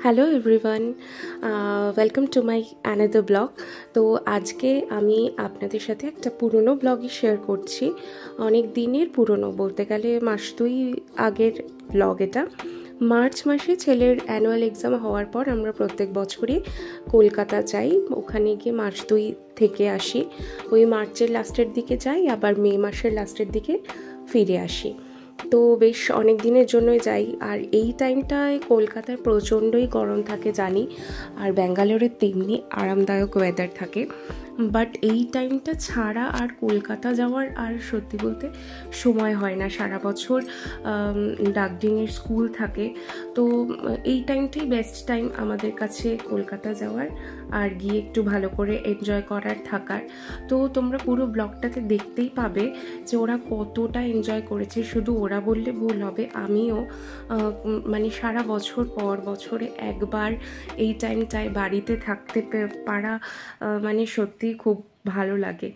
Hello everyone, welcome to my another blog. তো আজকে আমি আপনাদের সাথে একটা পুরনো ব্লগই শেয়ার করছি। অনেক দিনের পুরনো, বলতে গেলে মাস 2 আগের ব্লগ এটা। মার্চ মাসে ছেলের অ্যানুয়াল এক্সাম হওয়ার পর আমরা প্রত্যেক বছরই কলকাতা যাই। ওখানে গিয়ে মার্চ 2 থেকে আসি। ওই মার্চের লাস্টের দিকে যাই, আবার মে মাসের লাস্টের দিকে ফিরে আসি। তো বেশ অনেক দিনের জন্যই যাই। আর এই টাইমটায় কলকাতায় প্রচণ্ডই গরম থাকে জানি, আর ব্যাঙ্গালোরে তেমনি আরামদায়ক ওয়েদার থাকে। বাট এই টাইমটা ছাড়া আর কলকাতা যাওয়ার আর সত্যি বলতে সময় হয় না। সারা বছর ডাকডিংয়ের স্কুল থাকে, তো এই টাইমটাই বেস্ট টাইম আমাদের কাছে কলকাতা যাওয়ার আর গিয়ে একটু ভালো করে এনজয় করার, থাকার। তো তোমরা পুরো ব্লগটাতে দেখতেই পাবে যে ওরা কতটা এনজয় করেছে। শুধু ওরা বললে ভুল হবে, আমিও মানে সারা বছর পর বছরে একবার এই টাইমটায় বাড়িতে থাকতে পারা মানে সত্যি খুব ভালো লাগে।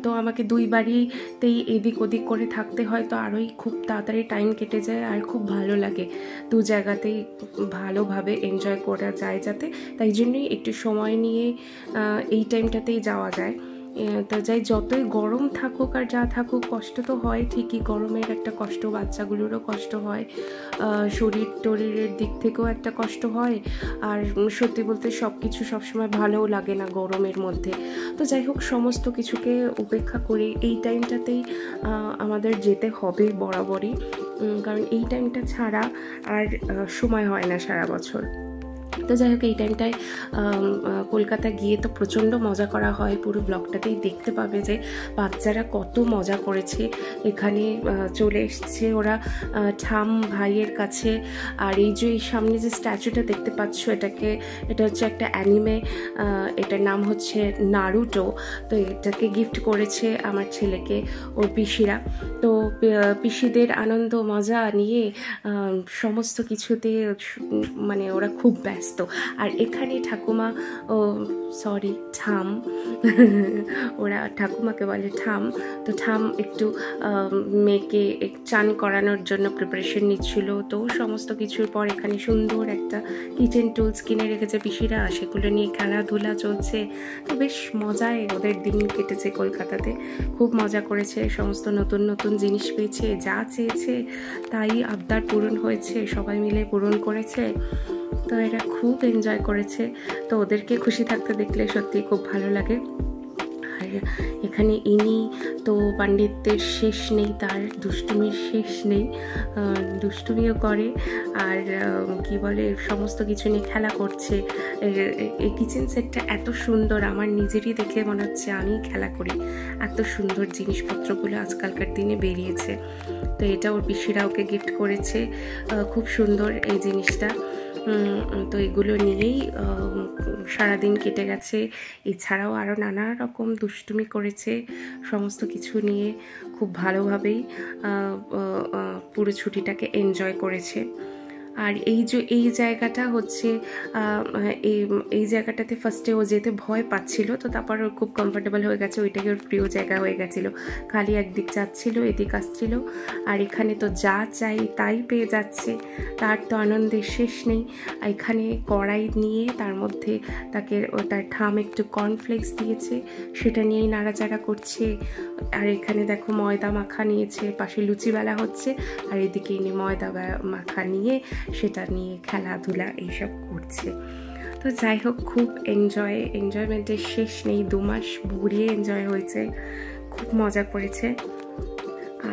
তো আমাকে দুই বাড়িতেই এদিক ওদিক করে থাকতে হয়, তো আরোই খুব তাড়াতাড়ি টাইম কেটে যায় আর খুব ভালো লাগে। দু জায়গাতেই ভালোভাবে এনজয় করা যায় যাতে, তাই জন্যই একটু সময় নিয়ে এই টাইমটাতেই যাওয়া যায়। তো যাই, যতই গরম থাকুক আর যা থাকুক, কষ্ট তো হয় ঠিকই। গরমের একটা কষ্ট, বাচ্চাগুলোরও কষ্ট হয়, শরীরের দিক থেকেও একটা কষ্ট হয়। আর সত্যি বলতে সব কিছু সবসময় ভালোও লাগে না গরমের মধ্যে। তো যাই হোক, সমস্ত কিছুকে উপেক্ষা করে এই টাইমটাতেই আমাদের যেতে হবে বরাবরই, কারণ এই টাইমটা ছাড়া আর সময় হয় না সারা বছর। তো যাই হোক, এই টাইমটায় কলকাতা গিয়ে তো প্রচণ্ড মজা করা হয়। পুরো ব্লগটাতেই দেখতে পাবে যে বাচ্চারা কত মজা করেছে। এখানে চলে এসছে ওরা ঠাম ভাইয়ের কাছে। আর এই যে সামনে যে স্ট্যাচুটা দেখতে পাচ্ছ, এটা হচ্ছে একটা অ্যানিমে, এটার নাম হচ্ছে নারুটো। তো এটাকে গিফট করেছে আমার ছেলেকে ওর পিসিরা। তো পিসিদের আনন্দ মজা নিয়ে সমস্ত কিছুতে মানে ওরা খুব ব্যস্ত। আর এখানে ঠাকুমা, ঠাম, ওরা ঠাকুমাকে বলে ঠাম। তো ঠাম একটু মেয়েকে চান করানোর জন্য প্রিপারেশন নিচ্ছিল। তো সমস্ত কিছুর পর এখানে সুন্দর একটা কিচেন টুলস কিনে রেখেছে পিসিরা, সেগুলো নিয়ে খেলাধুলা চলছে। তো বেশ মজায় ওদের দিন কেটেছে কলকাতাতে। খুব মজা করেছে, সমস্ত নতুন নতুন জিনিস পেয়েছে, যা চেয়েছে তাই আবদার পূরণ হয়েছে, সবাই মিলে পূরণ করেছে। তো এরা খুব এনজয় করেছে। তো ওদেরকে খুশি থাকতে দেখলে সত্যি খুব ভালো লাগে। আর এখানে ইনি তো পাণ্ডিত্যের শেষ নেই, তার দুষ্টুমির শেষ নেই, দুষ্টুমিও করে। আর কি বলে, সমস্ত কিছু নিয়ে খেলা করছে। এই কিচেন সেটটা এত সুন্দর, আমার নিজেরই দেখে মনে হচ্ছে আমি খেলা করি। এত সুন্দর জিনিসপত্রগুলো আজকালকার দিনে বেরিয়েছে। তো এটা ওর পিসিরা ওকে গিফট করেছে, খুব সুন্দর এই জিনিসটা। তো এগুলো নিয়েই সারাদিন কেটে গেছে। এছাড়াও আরও নানা রকম দুষ্টুমি করেছে, সমস্ত কিছু নিয়ে খুব ভালোভাবেই পুরো ছুটিটাকে এনজয় করেছে। আর এই জায়গাটা হচ্ছে এই জায়গাটাতে ফার্স্টে ও যেতে ভয় পাচ্ছিল, তো তারপর ওর খুব কমফোর্টেবল হয়ে গেছে। ওইটাকে ওর প্রিয় জায়গা হয়ে গেছিলো। খালি একদিক যাচ্ছিল, এদিক আসছিল। আর এখানে তো যা চাই তাই পেয়ে যাচ্ছে, তার তো আনন্দের শেষ নেই। এখানে কড়াই নিয়ে তার মধ্যে তার ঠাম একটু কর্নফ্লেক্স দিয়েছে, সেটা নিয়েই নাড়াচাড়া করছে। আর এখানে দেখো ময়দা মাখা নিয়েছে, পাশে লুচি বেলা হচ্ছে, আর এদিকে এনে ময়দা মাখা নিয়ে সেটা নিয়ে খেলাধুলা এইসব করছে। তো যাই হোক, খুব এনজয়মেন্টের শেষ নেই। 2 মাস ভরিয়ে এনজয় হয়েছে, খুব মজা করেছে।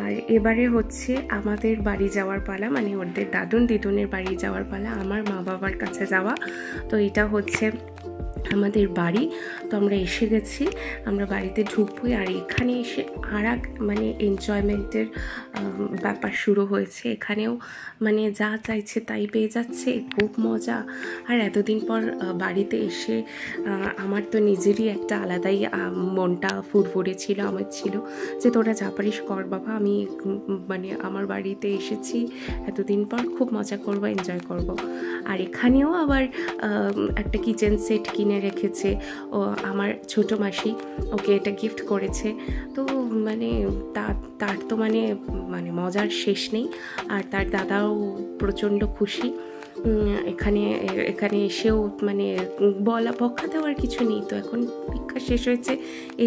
আর এবারে হচ্ছে আমাদের বাড়ি যাওয়ার পালা, মানে ওদের দাদুন দিদুনের বাড়ি যাওয়ার পালা, আমার মা বাবার কাছে যাওয়া। তো এটা হচ্ছে আমাদের বাড়ি। তো আমরা এসে গেছি, আমরা বাড়িতে ঢুকবই। আর এখানে এসে আর এক মানে এনজয়মেন্টের ব্যাপার শুরু হয়েছে। এখানেও মানে যা চাইছে তাই পেয়ে যাচ্ছে, খুব মজা। আর এতদিন পর বাড়িতে এসে আমার তো নিজেরই একটা আলাদাই মনটা ফুরফুরে ছিল, আমার ছিল যে তোরা যা পারিস কর বাবা, আমি মানে আমার বাড়িতে এসেছি এতদিন পর, খুব মজা করব, এনজয় করব। আর এখানেও আবার একটা কিচেন সেট কিনে রেখেছে ও আমার ছোটো মাসি, ওকে এটা গিফট করেছে। তো মানে তার তো মানে মজার শেষ নেই। আর তার দাদাও প্রচণ্ড খুশি। এখানে এখানে এসেও মানে বলা বকা দেওয়ার কিছু নেই। তো এখন পরীক্ষা শেষ হয়েছে,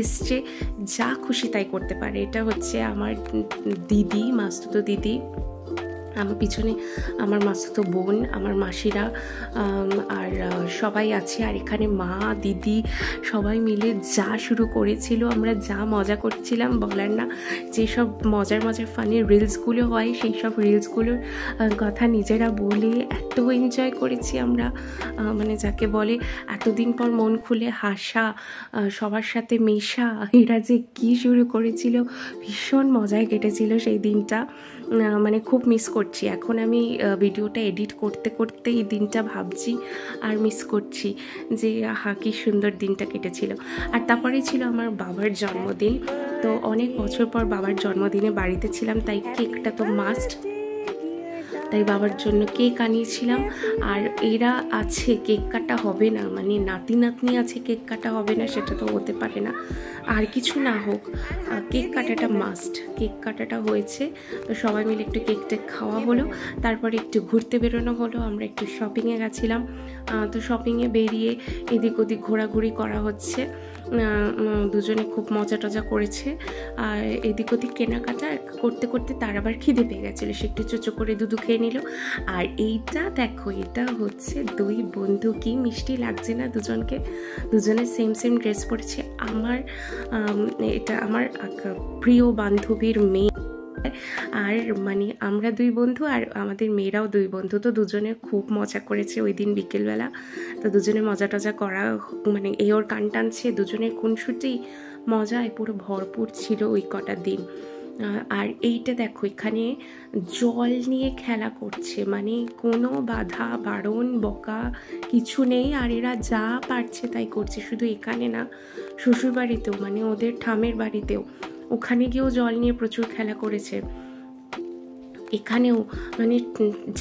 এসছে, যা খুশি তাই করতে পারে। এটা হচ্ছে আমার দিদি, মাস্তুতো দিদি, আমার পিছনে আমার মাস্তুতো বোন, আমার মাসিরা আর সবাই আছে। আর এখানে মা, দিদি সবাই মিলে যা শুরু করেছিল, আমরা যা মজা করছিলাম বলার না। যেসব মজার মজার ফানি রিলসগুলো হয়, সেই সব রিলসগুলোর কথা নিজেরা বলে এত এনজয় করেছি আমরা, মানে যাকে বলে এতদিন পর মন খুলে হাসা, সবার সাথে মেশা, এরা যে কী শুরু করেছিল, ভীষণ মজায় কেটেছিল সেই দিনটা। মানে খুব মিস করছি। এখন আমি ভিডিওটা এডিট করতে করতে এই দিনটা ভাবছি আর মিস করছি যে কী সুন্দর দিনটা কেটেছিল। আর তারপরে ছিল আমার বাবার জন্মদিন। তো অনেক বছর পর বাবার জন্মদিনে বাড়িতে ছিলাম, তাই কেকটা তো মাস্ট, তাই বাবার জন্য কেক আনিয়েছিলাম। আর এরা আছে, কেক কাটা হবে না, মানে নাতি নাতনি আছে, কেক কাটা হবে না সেটা তো হতে পারে না। আর কিছু না হোক, কেক কাটাটা মাস্ট। কেক কাটাটা হয়েছে, তো সবাই মিলে একটু কেক টেক খাওয়া হলো। তারপরে একটু ঘুরতে বেরোনো হলো, আমরা একটু শপিংয়ে গেছিলাম। তো শপিংয়ে বেরিয়ে এদিক ওদিক ঘোরাঘুরি করা হচ্ছে, দুজনে খুব মজা টজা করেছে। আর এদিক ওদিক কেনাকাটা করতে করতে তার আবার খিদে পেয়ে গেছিলো, সে একটু চোচো করে দুধু খেয়ে নিল। আর এইটা দেখো, এটা হচ্ছে দুই বন্ধু, কি মিষ্টি লাগছে না দুজনকে। দুজনে সেম সেম ড্রেস পরেছে। এটা আমার প্রিয় বান্ধবীর মেয়ে, আর মানে আমরা দুই বন্ধু আর আমাদের মেয়েরাও দুই বন্ধু। তো দুজনে খুব মজা করেছে ওই দিন বিকেলবেলা। তো দুজনে মজা টজা করা, মানে এই ওর কান টানছে, দুজনের খুনসুটি মজায় পুরো ভরপুর ছিল ওই কটা দিন। আর এইটা দেখো, এখানে জল নিয়ে খেলা করছে, মানে কোনো বাধা বারণ বকা কিছু নেই। আর এরা যা পারছে তাই করছে, শুধু এখানে না, শ্বশুরবাড়িতেও, মানে ওদের ঠামের বাড়িতেও, ওখানে গিয়েও জল নিয়ে প্রচুর খেলা করেছে। এখানেও মানে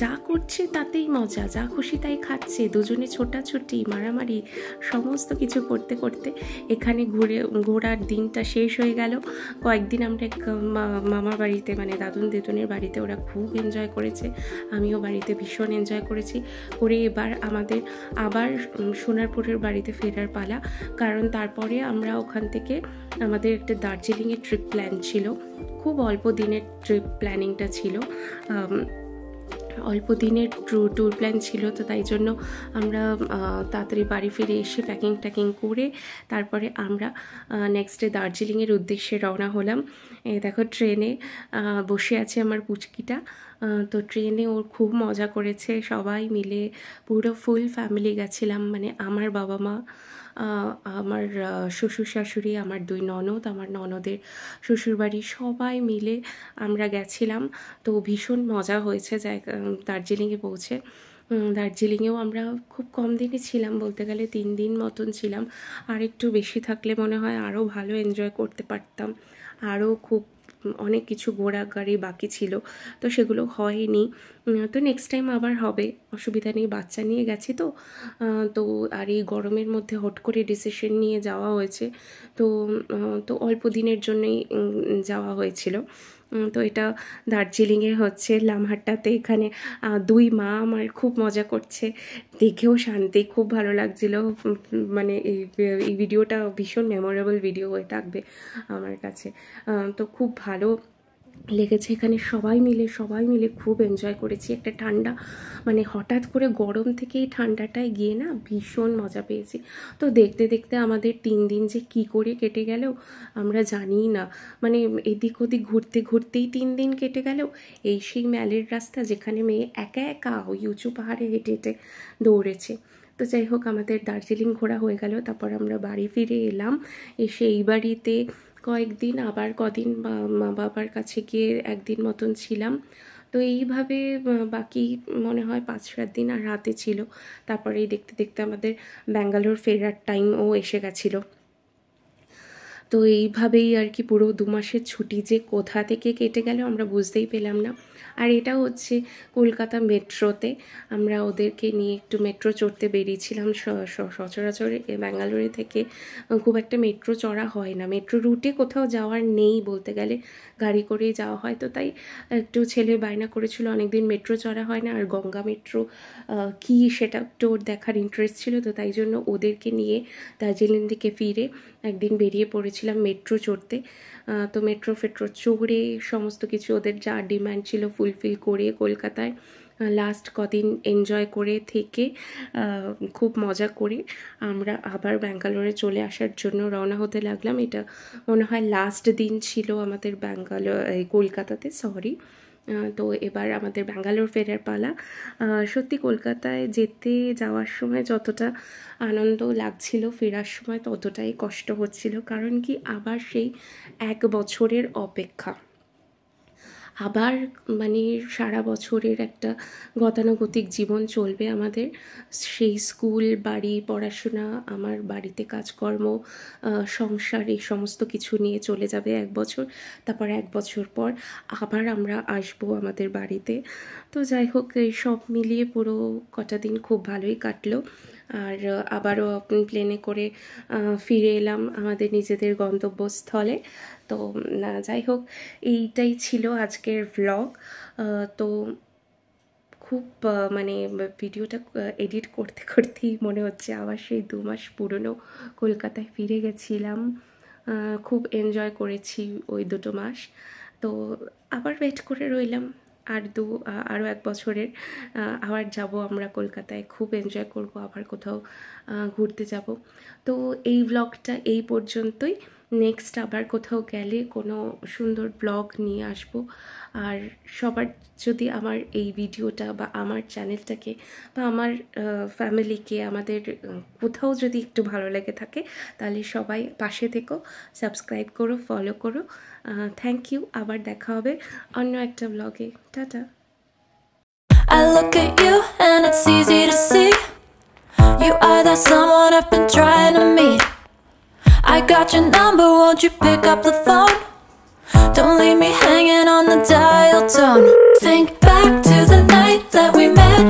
যা করছে তাতেই মজা, যা খুশি তাই খাচ্ছে, দুজনে ছোটাছুটি মারামারি সমস্ত কিছু করতে করতে এখানে ঘোরার দিনটা শেষ হয়ে গেল। কয়েকদিন আমরা মামার বাড়িতে, মানে দাদুন দিদুনের বাড়িতে ওরা খুব এনজয় করেছে, আমিও বাড়িতে ভীষণ এনজয় করেছি। করে এবার আমাদের আবার সোনারপুরের বাড়িতে ফেরার পালা, কারণ তারপরে আমরা ওখান থেকে আমাদের একটা দার্জিলিংয়ের ট্রিপ প্ল্যান ছিল। খুব অল্প দিনের ট্রিপ প্ল্যানিংটা ছিল, অল্প দিনের ট্যুর প্ল্যান ছিল। তো তাই জন্য আমরা তাড়াতাড়ি বাড়ি ফিরে এসে প্যাকিং ট্যাকিং করে তারপরে আমরা নেক্সট ডে দার্জিলিংয়ের উদ্দেশ্যে রওনা হলাম। দেখো ট্রেনে বসে আছে আমার পুচকিটা। তো ট্রেনে ওর খুব মজা করেছে, সবাই মিলে পুরো ফুল ফ্যামিলি গেছিলাম, মানে আমার বাবা মা, আমার শ্বশুর শাশুড়ি, আমার দুই ননদ, আমার ননদের শ্বশুরবাড়ি, সবাই মিলে আমরা গেছিলাম। তো ভীষণ মজা হয়েছে দার্জিলিংয়ে পৌঁছে। দার্জিলিংয়েও আমরা খুব কম দিনই ছিলাম, বলতে গেলে 3 দিন মতন ছিলাম। আর একটু বেশি থাকলে মনে হয় আরও ভালো এনজয় করতে পারতাম, আরও খুব অনেক কিছু ঘোরাঘুরি বাকি ছিল, তো সেগুলো হয়নি। তো নেক্সট টাইম আবার হবে, অসুবিধা নেই, বাচ্চা নিয়ে গেছি তো। তো আর এই গরমের মধ্যে হট করে ডিসিশন নিয়ে যাওয়া হয়েছে, তো অল্প দিনের জন্যই যাওয়া হয়েছিল। তো এটা দার্জিলিংয়ে হচ্ছে লামহাট্টাতে। এখানে দুই মা আমার খুব মজা করছে, দেখেও শান্তি, খুব ভালো লাগছিল। মানে এই ভিডিওটা ভীষণ মেমোরেবল ভিডিও হয়ে থাকবে আমার কাছে। তো খুব ভালো লেগেছে, এখানে সবাই মিলে খুব এনজয় করেছি। একটা ঠান্ডা, মানে হঠাৎ করে গরম থেকে এই ঠান্ডাটায় গিয়ে না ভীষণ মজা পেয়েছি। তো দেখতে দেখতে আমাদের 3 দিন যে কি করে কেটে গেল আমরা জানিই না, মানে এদিক ওদিক ঘুরতে ঘুরতেই 3 দিন কেটে গেল। এই সেই ম্যালের রাস্তা যেখানে মেয়ে একা একা ওই উঁচু পাহাড়ে হেঁটে হেঁটে দৌড়েছে। তো যাই হোক, আমাদের দার্জিলিং ঘোরা হয়ে গেল। তারপর আমরা বাড়ি ফিরে এলাম, এসে এই বাড়িতে কয়েকদিন, আবার কদিন মা বাবার কাছে গিয়ে 1 দিন মতন ছিলাম। তো এইভাবে বাকি মনে হয় 5-7 দিন আর হাতে ছিল। তারপরে দেখতে দেখতে আমাদের ব্যাঙ্গালোর ফেরার টাইমও এসে গেছিলো। তো এইভাবেই আর কি পুরো 2 মাসের ছুটি যে কোথা থেকে কেটে গেল আমরা বুঝতেই পেলাম না। আর এটা হচ্ছে কলকাতা মেট্রোতে। আমরা ওদেরকে নিয়ে একটু মেট্রো চড়তে বেরিয়েছিলাম। সচরাচর ব্যাঙ্গালোরে থেকে খুব একটা মেট্রো চড়া হয় না, মেট্রো রুটে কোথাও যাওয়ার নেই বলতে গেলে, গাড়ি করেই যাওয়া হয়। তো তাই একটু ছেলে বায়না করেছিল, অনেকদিন মেট্রো চড়া হয় না, আর গঙ্গা মেট্রো কী সেটা একটু ওর দেখার ইন্টারেস্ট ছিল। তো তাই জন্য ওদেরকে নিয়ে দার্জিলিং থেকে ফিরে একদিন বেরিয়ে পড়েছিলাম মেট্রো চড়তে। তো মেট্রো ফেট্রো চড়ে সমস্ত কিছু ওদের যা ডিমান্ড ছিল ফুলফিল করে কলকাতায় লাস্ট কদিন এনজয় করে থেকে খুব মজা করে আমরা আবার ব্যাঙ্গালোরে চলে আসার জন্য রওনা হতে লাগলাম। এটা মনে হয় লাস্ট দিন ছিল আমাদের কলকাতাতে, সরি। তো এবার আমাদের ব্যাঙ্গালোর ফেরার পালা। সত্যি কলকাতায় যেতে যাওয়ার সময় যতটা আনন্দ লাগছিল, ফেরার সময় ততটাই কষ্ট হচ্ছিল। কারণ কি, আবার সেই 1 বছরের অপেক্ষা, আবার মানে সারা বছরের একটা গতানুগতিক জীবন চলবে আমাদের। সেই স্কুল, বাড়ি, পড়াশোনা, আমার বাড়িতে কাজকর্ম, সংসার, এই সমস্ত কিছু নিয়ে চলে যাবে 1 বছর। তারপর 1 বছর পর আবার আমরা আসবো আমাদের বাড়িতে। তো যাই হোক, এই সব মিলিয়ে পুরো কটা দিন খুব ভালোই কাটলো। আর আবারও প্লেনে করে ফিরে এলাম আমাদের নিজেদের গন্তব্যস্থলে। তো যাই হোক, এইটাই ছিল আজকের ভ্লগ। তো খুব মানে ভিডিওটা এডিট করতে করতেই মনে হচ্ছে আবার সেই 2 মাস পুরনো কলকাতায় ফিরে গেছিলাম। খুব এনজয় করেছি ওই 2 মাস। তো আবার ওয়েট করে রইলাম আরও 1 বছরের। আবার যাব আমরা কলকাতায়, খুব এনজয় করব, আবার কোথাও ঘুরতে যাব। তো এই ব্লগটা এই পর্যন্তই। নেক্সট আবার কোথাও গেলে কোনো সুন্দর ব্লগ নিয়ে আসব। আর সবার যদি আমার এই ভিডিওটা বা আমার চ্যানেলটাকে বা আমার ফ্যামিলিকে, আমাদের কোথাও যদি একটু ভালো লেগে থাকে, তাহলে সবাই পাশে থেকো, সাবস্ক্রাইব করো, ফলো করো। Thank you. আবার দেখা হবে অন্য একটা ব্লগে। Tata. I look at you and it's easy to see you are that someone I've been trying to meet. I got your number, won't you pick up the phone? Don't leave me hanging on the dial tone. Think back to the night that we met.